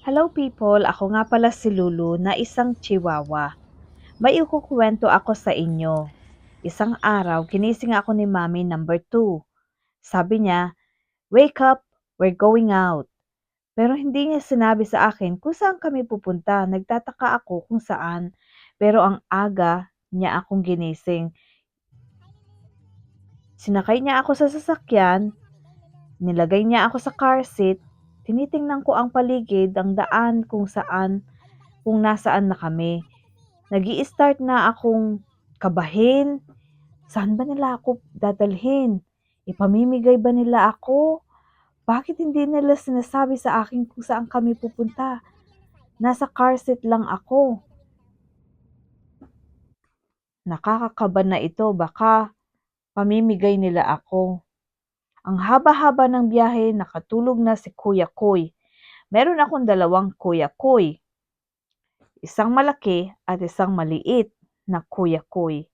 Hello people, ako nga pala si Lulu na isang chihuahua. May ikukuwento ako sa inyo. Isang araw, ginising ako ni Mommy number 2. Sabi niya, "Wake up, we're going out." Pero hindi niya sinabi sa akin kung saan kami pupunta. Nagtataka ako kung saan. Pero ang aga niya akong ginising. Sinakay niya ako sa sasakyan, nilagay niya ako sa car seat, tinitingnan ko ang paligid, ang daan kung nasaan na kami. Nag-i-start na akong kabahin. Saan ba nila ako dadalhin? Ipamimigay ba nila ako? Bakit hindi nila sinasabi sa akin kung saan kami pupunta? Nasa car seat lang ako. Nakakakaba na ito, baka pamimigay nila ako. Ang haba-haba ng biyahe, nakatulog na si Kuya Koy. Meron akong dalawang Kuya Koy. Isang malaki at isang maliit na Kuya Koy.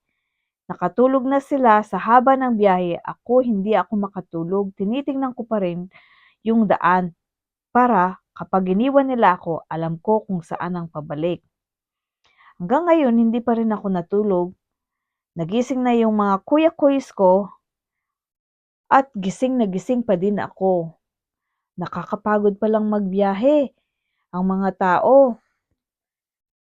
Nakatulog na sila sa haba ng biyahe, hindi ako makatulog. Tinitingnan ko pa rin yung daan para kapag iniwan nila ako, alam ko kung saan ang pabalik. Hanggang ngayon, hindi pa rin ako natulog. Nagising na yung mga kuya-kuys ko at gising na gising pa din ako. Nakakapagod palang magbiyahe. Ang mga tao,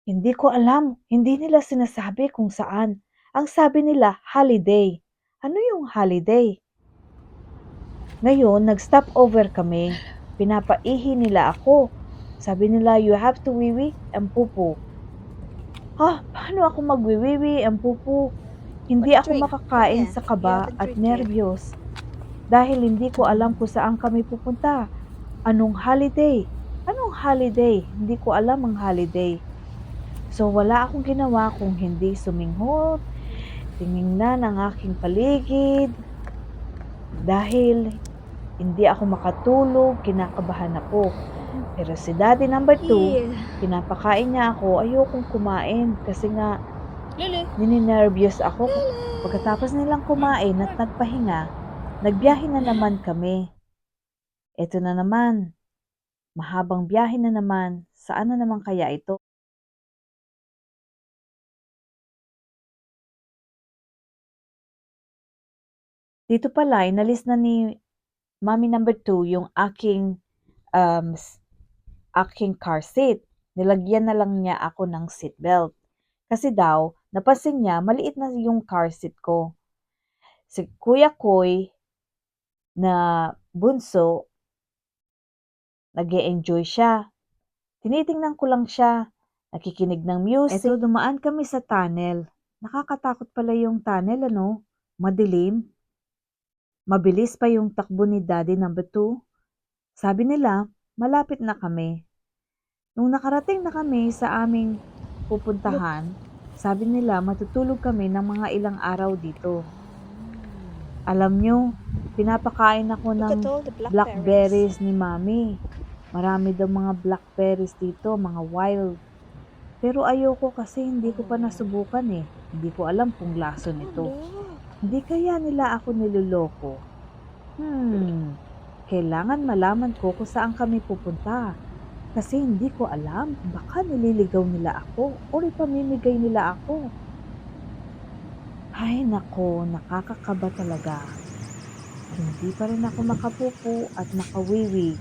hindi ko alam, hindi nila sinasabi kung saan. Ang sabi nila, holiday. Ano yung holiday? Ngayon, nag-stop over kami. Pinapaihi nila ako. Sabi nila, you have to wiwi and pupu. Paano ako magwiwiwi and pupu? What Hindi to ako drink? makakain Come sa here. You kaba haven't at drink yet. nerbiyos dahil hindi ko alam kung saan kami pupunta. Anong holiday? Anong holiday? Hindi ko alam ang holiday. So wala akong ginawa kung hindi suminghot, tingnan ang aking paligid dahil hindi ako makatulog, kinakabahan ako. Pero si Daddy number 2, pinapakain niya ako, ayokong kumain kasi nga Lulu. nininervyos ako. Pagkatapos nilang kumain at nagpahinga, nagbiyahe na naman kami. Eto na naman, mahabang biyahe na naman, saan na naman kaya ito? Dito pala, inalis na ni Mommy number 2 yung um, aking car seat. Nilagyan na lang niya ako ng seatbelt. Kasi daw, napansin niya, maliit na yung car seat ko. Si Kuya Koy na bunso, nag-e-enjoy siya. Tinitingnan ko lang siya, nakikinig ng music. Eto, dumaan kami sa tunnel. Nakakatakot pala yung tunnel, ano? Madilim. Mabilis pa yung takbo ni Daddy number 2. Sabi nila, malapit na kami. Nung nakarating na kami sa aming pupuntahan, sabi nila matutulog kami ng mga ilang araw dito. Alam nyo, pinapakain ako Look ng at all the blackberries ni Mami. Marami daw mga blackberries dito, mga wild. Pero ayoko kasi hindi ko pa nasubukan eh. Hindi ko alam kung laso nito. Hindi kaya nila ako niloloko. Kailangan malaman ko kung saan kami pupunta. Kasi hindi ko alam, baka nililigaw nila ako o ipamimigay nila ako. Ay nako, nakakakaba talaga. Hindi pa rin ako makapupo at makawiwi.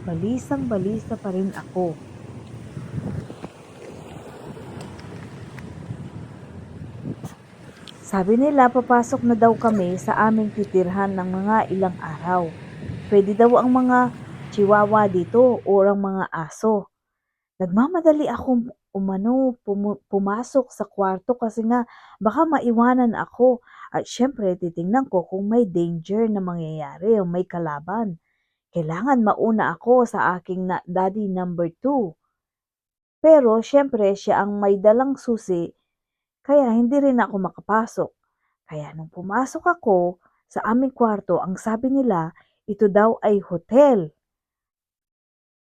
Balisang-balisa pa rin ako. Sabi nila papasok na daw kami sa aming titirhan ng mga ilang araw. Pwede daw ang mga chihuahua dito o ang mga aso. Nagmamadali akong pumasok sa kwarto kasi nga baka maiwanan ako. At syempre titingnan ko kung may danger na mangyayari o may kalaban. Kailangan mauna ako sa aking daddy number 2. Pero syempre siya ang may dalang susi kaya hindi rin ako makapasok. Kaya nung pumasok ako sa aming kwarto, ang sabi nila, ito daw ay hotel.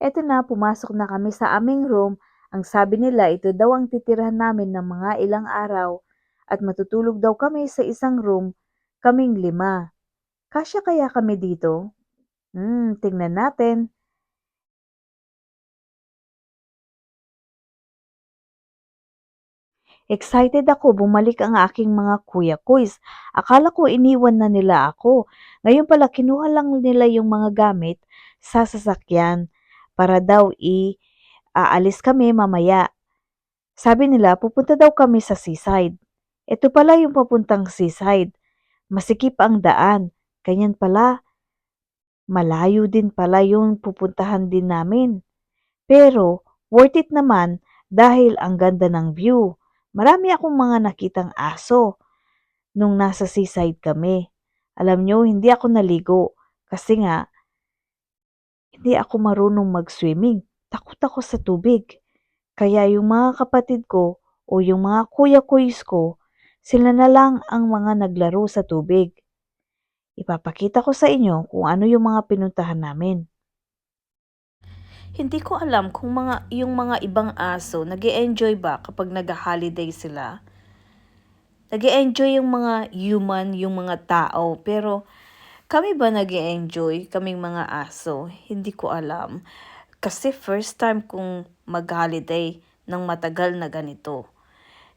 Eto na, pumasok na kami sa aming room. Ang sabi nila, ito daw ang titirhan namin ng mga ilang araw at matutulog daw kami sa isang room, kaming 5. Kasya kaya kami dito? Tingnan natin. Excited ako, bumalik ang aking mga kuya-kuys. Akala ko iniwan na nila ako. Ngayon pala kinuha lang nila yung mga gamit sa sasakyan para daw aalis kami mamaya. Sabi nila pupunta daw kami sa seaside. Ito pala yung papuntang seaside. Masikip ang daan. Ganyan pala, malayo din pala yung pupuntahan din namin. Pero worth it naman dahil ang ganda ng view. Marami akong mga nakitang aso nung nasa seaside kami. Alam nyo, hindi ako naligo kasi nga hindi ako marunong mag-swimming. Takot ako sa tubig. Kaya yung mga kapatid ko o yung mga kuya-kuys ko, sila na lang ang mga naglaro sa tubig. Ipapakita ko sa inyo kung ano yung mga pinuntahan namin. Hindi ko alam kung yung mga ibang aso nag-e-enjoy ba kapag nag-holiday sila. Nag-e-enjoy yung mga human, yung mga tao, pero kami ba nag-e-enjoy, kaming mga aso? Hindi ko alam. Kasi first time kong mag-holiday ng matagal na ganito.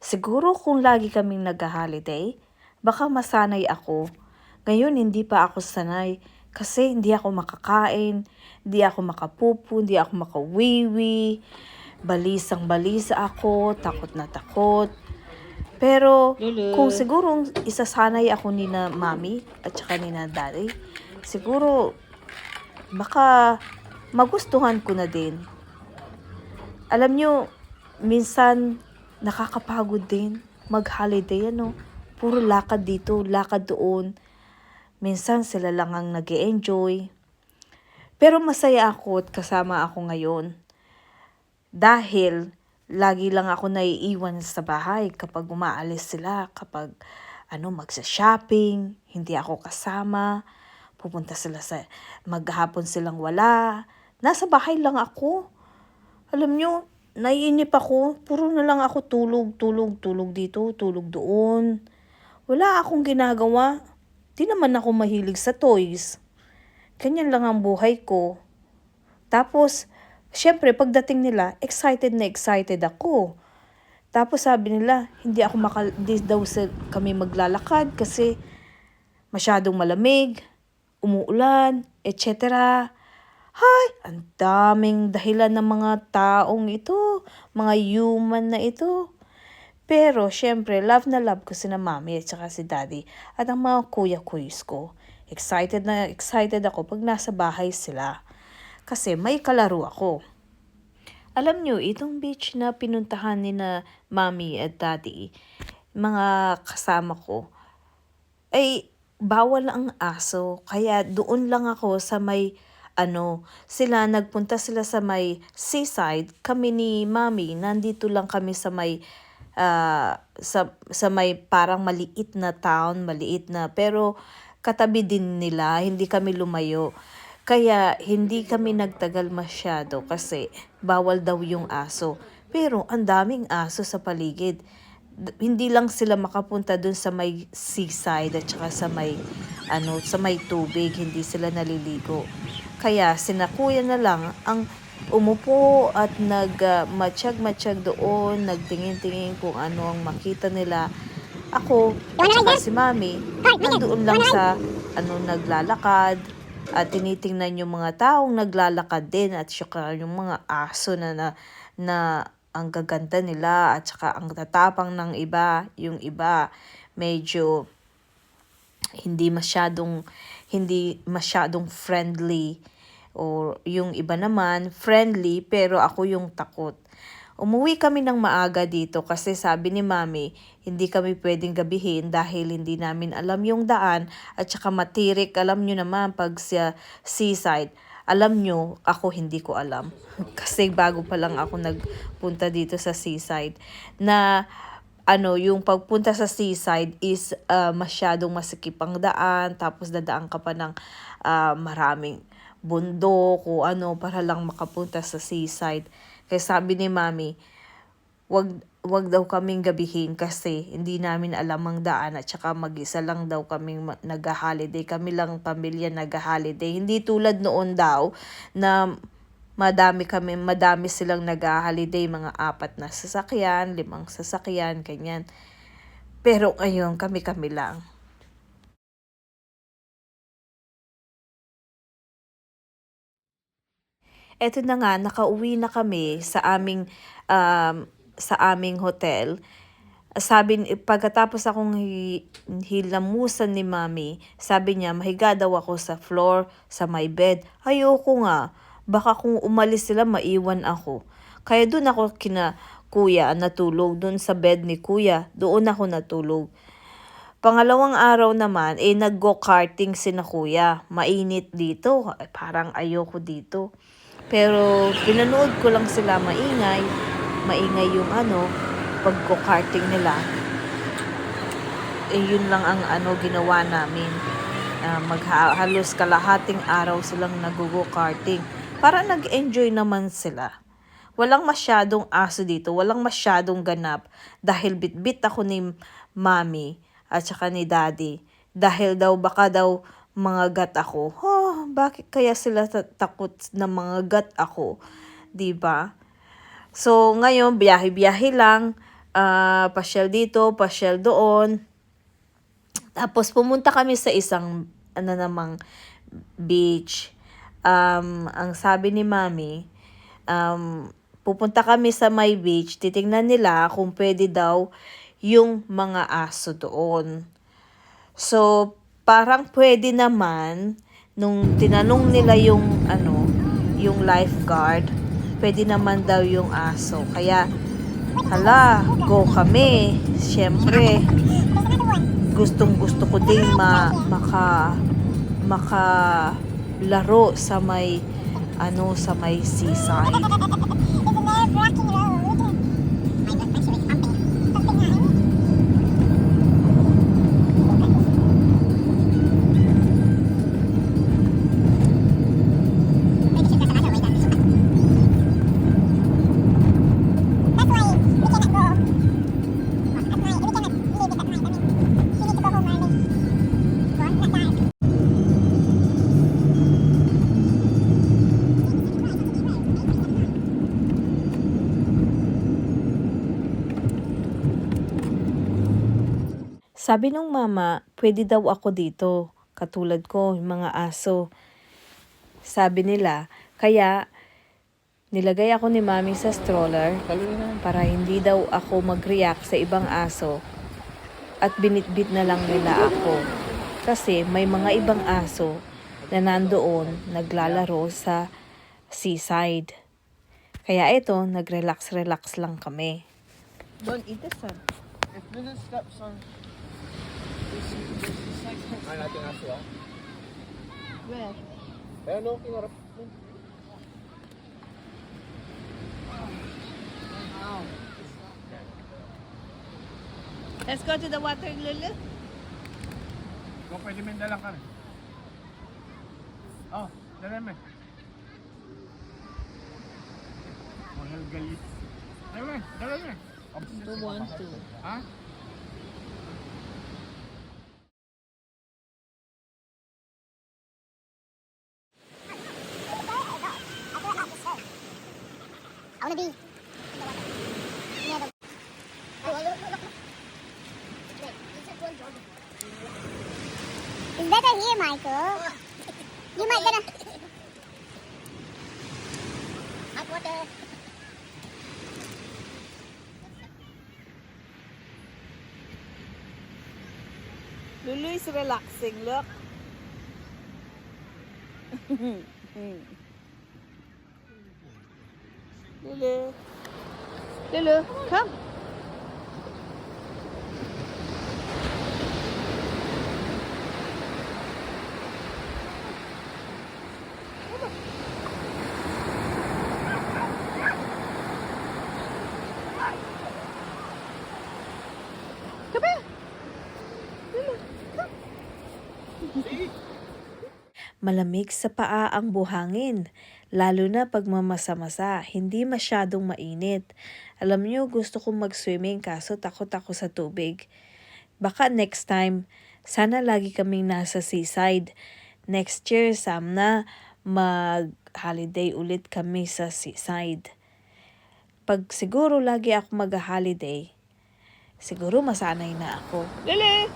Siguro kung lagi kaming nag-holiday, baka masanay ako. Ngayon hindi pa ako sanay kasi hindi ako makakain, hindi ako makapupo, hindi ako makawiwi, balisang-balisa ako, takot na takot. Pero kung siguro isasanay ako ni na mami at saka ni na daddy, siguro baka magustuhan ko na din. Alam nyo, minsan nakakapagod din mag-holiday Puro lakad dito, lakad doon. Minsan sila lang ang nag-e-enjoy. Pero masaya ako at kasama ako ngayon. Dahil lagi lang ako naiiwan sa bahay kapag umaalis sila, kapag magsa-shopping, hindi ako kasama, pupunta sila maghapon silang wala. Nasa bahay lang ako. Alam nyo, naiinip ako, puro na lang ako tulog dito, tulog doon. Wala akong ginagawa. Di naman ako mahilig sa toys. Ganyan lang ang buhay ko. Tapos, syempre, pagdating nila, excited na excited ako. Tapos sabi nila, hindi daw kami maglalakad kasi masyadong malamig, umuulan, etc. Hay, ang daming dahilan ng mga taong ito, mga human na ito. Pero, syempre, love na love ko sina mami at saka si daddy at ang mga kuya-kuys ko. Excited na excited ako pag nasa bahay sila. Kasi may kalaro ako. Alam nyo, itong beach na pinuntahan ni na mami at daddy, mga kasama ko, ay bawal ang aso. Kaya doon lang ako sa may nagpunta sila sa may seaside. Kami ni mami, nandito lang kami sa may sa may parang maliit na town, pero katabi din nila, hindi kami lumayo. Kaya hindi kami nagtagal masyado kasi bawal daw yung aso. Pero ang daming aso sa paligid. Hindi lang sila makapunta dun sa may seaside at saka sa may tubig, hindi sila naliligo. Kaya sina kuya na lang ang umupo at matsyag-matsyag doon, nagtingin-tingin kung ano ang makita nila. Ako at saka si mami, nandoon lang sa naglalakad at tinitingnan yung mga taong naglalakad din at saka yung mga aso na ang gaganda nila at saka ang tatapang ng iba. Yung iba medyo hindi masyadong friendly, o yung iba naman friendly pero ako yung takot. Umuwi kami ng maaga dito kasi sabi ni mami, hindi kami pwedeng gabihin dahil hindi namin alam yung daan at saka matirik. Alam nyo naman pag sa seaside, alam nyo, ako hindi ko alam. Kasi bago pa lang ako nagpunta dito sa seaside na yung pagpunta sa seaside is masyadong masikip ang daan, tapos dadaan ka pa ng maraming bundok o para lang makapunta sa seaside. Kaya sabi ni mami, wag daw kaming gabihin kasi hindi namin alam ang daan at saka mag-isa lang daw kaming nag-holiday. Kami lang pamilya nag-holiday. Hindi tulad noon daw na madami silang nag-holiday, mga 4 na sasakyan, 5 sasakyan, ganyan. Pero ngayon, kami-kami lang. Eto na nga, nakauwi na kami sa aming hotel. Pagkatapos akong hilamusan ni Mami, sabi niya mahiga daw ako sa floor, sa my bed. Ayoko nga, baka kung umalis sila maiwan ako. Kaya doon ako kina Kuya natulog, doon sa bed ni Kuya, doon ako natulog. Pangalawang araw naman, nag-go-karting sina Kuya. Mainit dito, parang ayoko dito. Pero pinanood ko lang sila maingay yung pag-go-karting nila. Yun lang ang ginawa namin. Halos kalahating araw silang nag-go-karting. Para nag-enjoy naman sila. Walang masyadong aso dito, walang masyadong ganap dahil bitbit ako ni Mami at saka ni Daddy. Dahil baka daw mga gat ako. Bakit kaya sila takot na mga gat ako? 'Di ba? So, ngayon, biyahe-biyahe lang. Pasyal dito, pasyal doon. Tapos, pumunta kami sa isang, namang beach. Ang sabi ni Mami, pupunta kami sa my beach. Titingnan nila kung pwede daw yung mga aso doon. So, parang pwede naman, nung tinanong nila yung lifeguard, pwede naman daw yung aso. Kaya, go kami. Siyempre, gustong-gusto ko din makalaro sa may seaside. Sabi nung mama, pwede daw ako dito, katulad ko, yung mga aso. Sabi nila, kaya nilagay ako ni Mami sa stroller para hindi daw ako mag-react sa ibang aso at binitbit na lang nila ako. Kasi may mga ibang aso na nandoon naglalaro sa seaside. Kaya ito, nag-relax lang kami. Don't eat the sun. If Village steps on this side, ay natin aso Where? Pero no, kinarap. Let's go to the water, Lulu. Kung pwede may dalang ka rin. Dalan mo. Mahal galit. Ayun, dalan mo. 212. Ha? I wanna be. It's better here, Michael. You might gonna. Hot water. Lulu is relaxing, look. Lulu. Lulu, come. Come here. Lulu, come. Malamig sa paa ang buhangin, lalo na pag mamasa-masa, hindi masyadong mainit. Alam niyo, gusto kong mag-swimming kaso takot ako sa tubig. Baka next time, sana lagi kaming nasa seaside. Next year, Sam na, mag-holiday ulit kami sa seaside. Pag siguro lagi ako mag-holiday, siguro masanay na ako. Lili!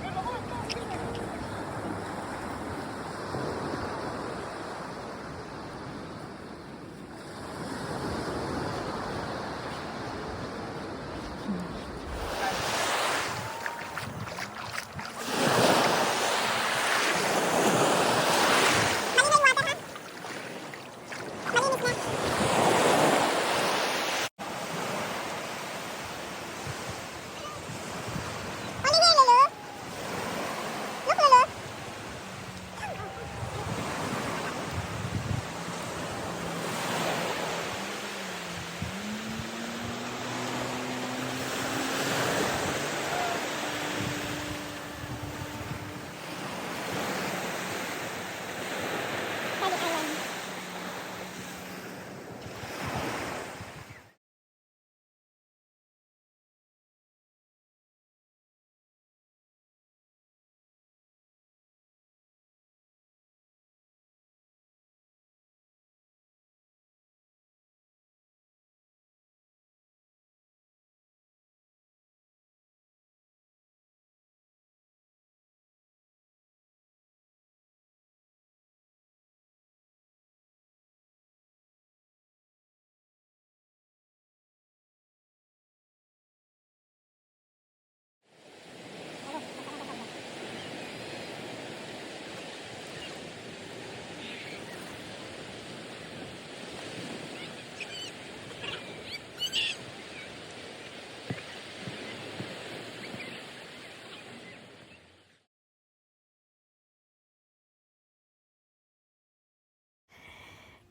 Oliver, Lulu. Look, Lulu. Teddy Island.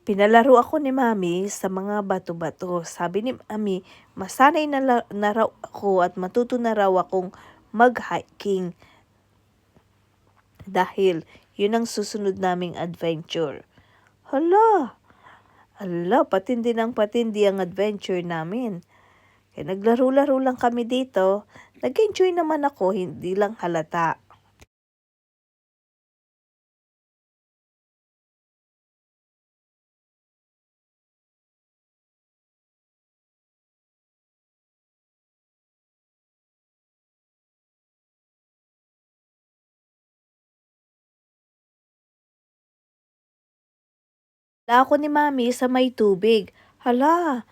Pinalaro ako ni Mami sa mga bato-bato. Sabi ni Mami, masanay na raw ako at matuto na raw akong mag-hiking. Dahil yun ang susunod naming adventure. Hala, patindi ng patindi ang adventure namin. Kaya naglaro-laro lang kami dito. Nag-enjoy naman ako, hindi lang halata. Ako ni Mami sa may tubig. Hala,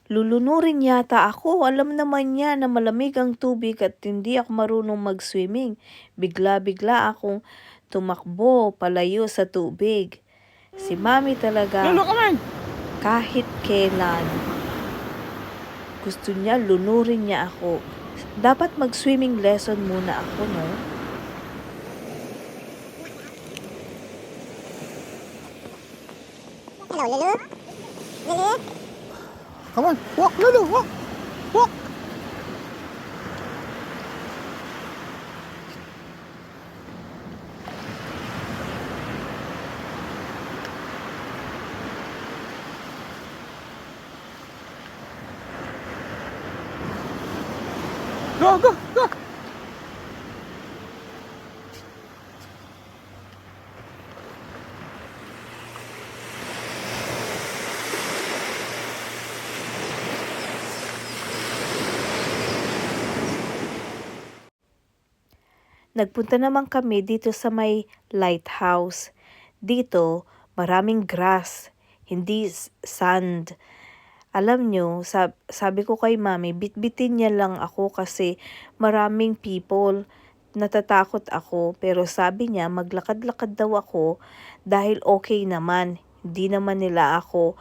lulunurin yata ako. Alam naman niya na malamig ang tubig at hindi ako marunong mag-swimming. Bigla-bigla akong tumakbo palayo sa tubig. Si Mami talaga, Lulu, come on! kahit kailan, gusto niya lunurin niya ako. Dapat mag-swimming lesson muna ako, no? Hello, Lulu. Lulu. Come on, walk, Lulu, walk! Walk! Go, go, go! Nagpunta naman kami dito sa may lighthouse. Dito, maraming grass, hindi sand. Alam nyo, sabi ko kay Mami, bitbitin niya lang ako kasi maraming people. Natatakot ako, pero sabi niya maglakad-lakad daw ako dahil okay naman. Hindi naman nila ako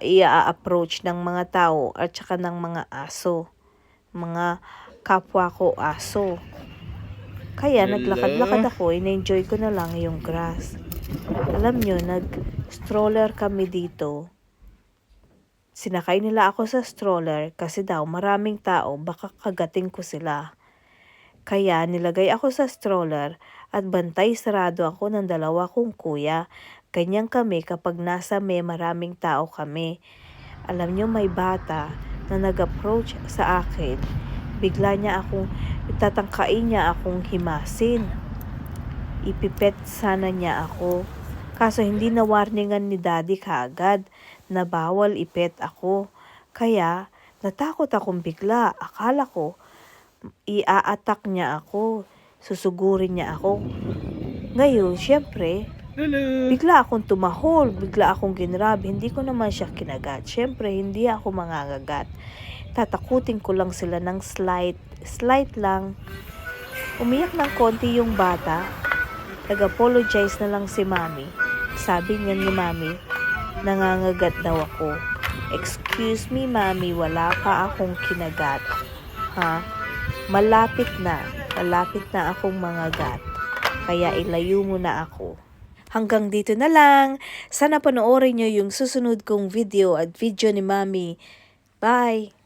i-approach ng mga tao at saka ng mga aso. Mga kapwa ko aso. Kaya naglakad-lakad ako, in-enjoy ko na lang yung grass. Alam nyo, nag-stroller kami dito. Sinakay nila ako sa stroller kasi daw maraming tao, baka kagating ko sila. Kaya nilagay ako sa stroller at bantay sarado ako ng dalawa kong kuya. Ganyan kami kapag nasa may maraming tao kami. Alam nyo, may bata na nag-approach sa akin. Bigla niya akong, tatangkain niya akong himasin. Ipipet sana niya ako. Kaso hindi na warningan ni daddy kaagad na bawal ipet ako. Kaya natakot akong bigla. Akala ko i-a-attack niya ako. Susugurin niya ako. Ngayon, syempre, Lulu. bigla akong tumahol, bigla akong ginrab. Hindi ko naman siya kinagat. Syempre, hindi ako mangangagat. Tatakutin ko lang sila ng slight lang. Umiyak ng konti yung bata. Nag-apologize na lang si mami. Sabi niya ni mami, nangangagat daw ako. Excuse me mami, wala pa akong kinagat. Ha? Malapit na akong mangagat. Kaya ilayo mo na ako. Hanggang dito na lang. Sana panoorin nyo yung susunod kong video at video ni mami. Bye!